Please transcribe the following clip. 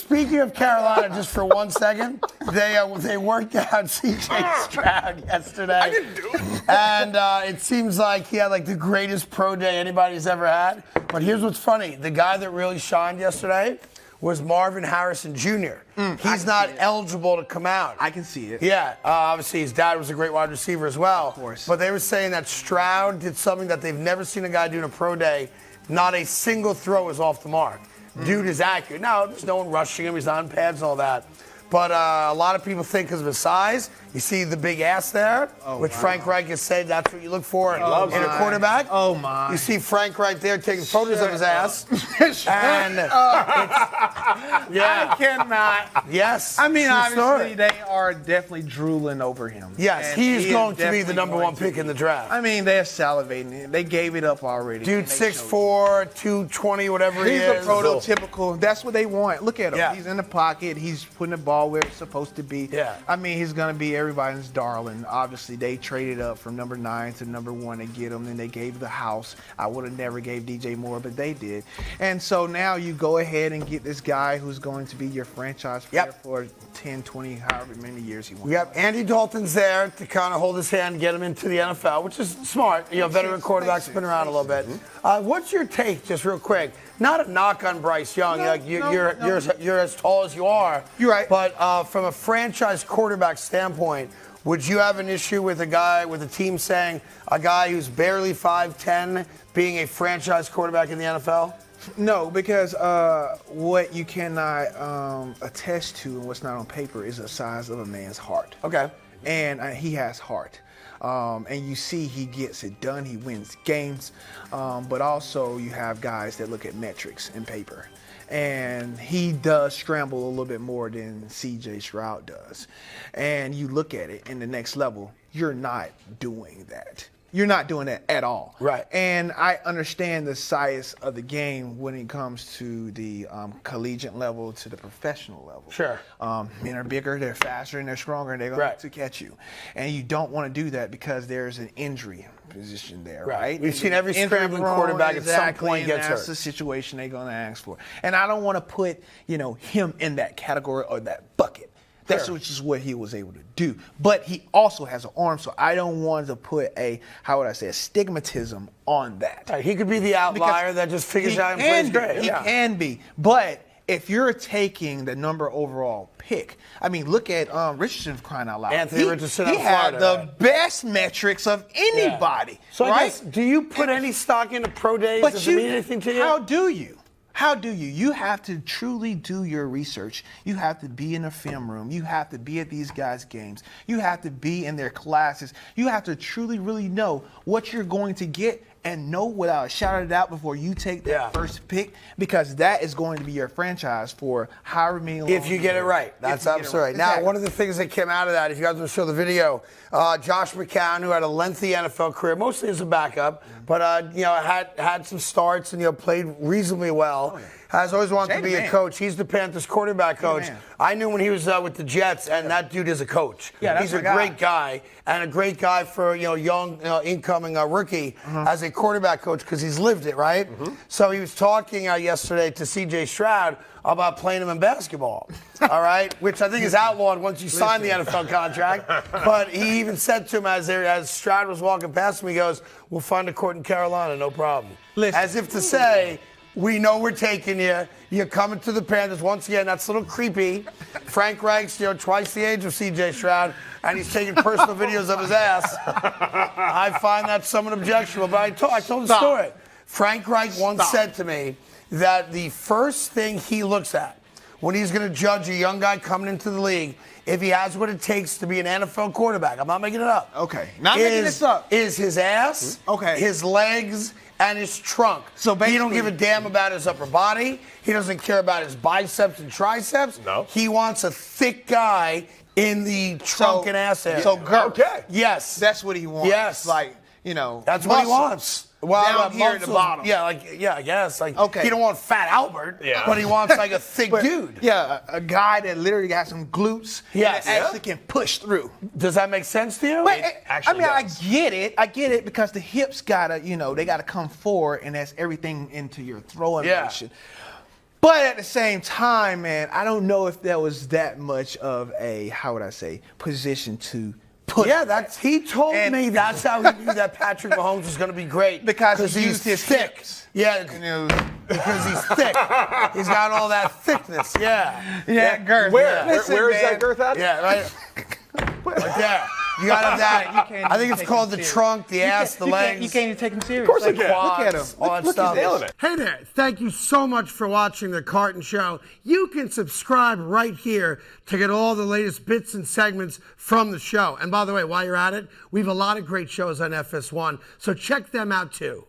speaking of Carolina, just for 1 second, they worked out C.J. Stroud yesterday. I didn't do it. And it seems like he had like the greatest pro day anybody's ever had. But here's what's funny. The guy that really shined yesterday was Marvin Harrison Jr. He's not eligible to come out. I can see it. Yeah, obviously his dad was a great wide receiver as well. Of course. But they were saying that Stroud did something that they've never seen a guy do in a pro day. Not a single throw is off the mark. Dude is accurate. Now, there's no one rushing him. He's on pads and all that. But a lot of people think because of his size, you see the big ass there, which Frank Reich has said that's what you look for in a quarterback. Oh, my. You see Frank right there taking photos of his ass. And I cannot. Yes. I mean, true obviously, story. they are definitely drooling over him. Yes, And he is going to be definitely the number going one to pick be. in the draft. I mean, they're salivating. They gave it up already. Dude, And they 6'4", 220, whatever he He's is. a prototypical. That's what they want. Look at him. Yeah. He's in the pocket. He's putting the ball where it's supposed to be. Yeah. I mean, he's going to be everybody's darling. Obviously, they traded up from number 9 to number 1 to get him. Then they gave the house. I would have never gave DJ Moore, but they did. And so now you go ahead and get this guy who's going to be your franchise player for 10, 20, however many years he wants. Yep, Andy Dalton's there to kind of hold his hand and get him into the NFL, which is smart. You know, veteran quarterbacks been around a little bit. What's your take, just real quick? Not a knock on Bryce Young. You're as tall as you are. You're right. But from a franchise quarterback standpoint, would you have an issue with a team saying a guy who's barely 5'10" being a franchise quarterback in the NFL? No, because what you cannot attest to and what's not on paper is the size of a man's heart. Okay. And he has heart. And you see he gets it done. He wins games. But also you have guys that look at metrics in paper. And he does scramble a little bit more than C.J. Stroud does. And you look at it in the next level, you're not doing that. You're not doing that at all. Right. And I understand the size of the game when it comes to the collegiate level to the professional level. Sure. Men are bigger, they're faster, and they're stronger, and they're going to catch you. And you don't want to do that because there's an injury position there, right? We've seen every scrambling quarterback at some point gets hurt. That's the situation they're going to ask for. And I don't want to put, him in that category or that bucket. That's just what he was able to do. But he also has an arm, so I don't want to put a stigmatism on that. He could be the outlier that just figures out and plays great. He can be. But if you're taking the number overall pick, I mean, look at Richardson, crying out loud. Anthony Richardson He out of had Florida, the best metrics of anybody. So right? I guess, do you put any stock into pro days? Does it mean anything to you? How do you? How do you? You have to truly do your research. You have to be in a film room. You have to be at these guys' games. You have to be in their classes. You have to truly, really know what you're going to get and know without a shadow of a doubt before you take that first pick, because that is going to be your franchise for however many long if you get it right. That's absolutely right. Exactly. Now, one of the things that came out of that, if you guys want to show the video, Josh McCown, who had a lengthy NFL career, mostly as a backup, but had some starts and played reasonably well. Has always wanted to be a coach. He's the Panthers quarterback coach. I knew when he was with the Jets, and that dude is a coach. Yeah, he's a great guy, and a great guy for young incoming rookie as a quarterback coach because he's lived it, right? So he was talking yesterday to C.J. Stroud about playing him in basketball, all right? Which I think is outlawed once you sign the NFL contract. But he even said to him as Stroud was walking past him, he goes, "We'll find a court in Carolina, no problem." As if to say, we know we're taking you. You're coming to the Panthers. Once again, that's a little creepy. Frank Reich's, twice the age of C.J. Stroud, and he's taking personal videos of his ass. I find that somewhat objectionable, but I told the story. Frank Reich once said to me that the first thing he looks at when he's going to judge a young guy coming into the league, if he has what it takes to be an NFL quarterback, I'm not making it up. Okay. Not making this up. Is his ass, his legs, and his trunk. So basically, he don't give a damn about his upper body. He doesn't care about his biceps and triceps. No. He wants a thick guy in the trunk and ass area. So girth. Yes. That's what he wants. Yes. That's what he wants. Well, down here at the bottom. Yeah, I guess. He don't want Fat Albert, but he wants a thick dude. Yeah, a guy that literally got some glutes that actually can push through. Does that make sense to you? I get it. I get it because the hips gotta, they gotta come forward, and that's everything into your throwing motion. But at the same time, man, I don't know if there was that much of a, how would I say, position to put. Yeah, he told me that's how he knew that Patrick Mahomes was going to be great. Because he used his thick. hips. Yeah, because he's thick. He's got all that thickness. Yeah, girth. Where? Listen, Where is man. that girth at? Yeah, right. Right there. You gotta have that. I think it's called the trunk, the ass, the legs. You can't even take him serious. Of course I Like, can. Look at him. All that Look, stuff. he's nailing it. Hey there, thank you so much for watching The Carton Show. You can subscribe right here to get all the latest bits and segments from the show. And by the way, while you're at it, we have a lot of great shows on FS1, so check them out too.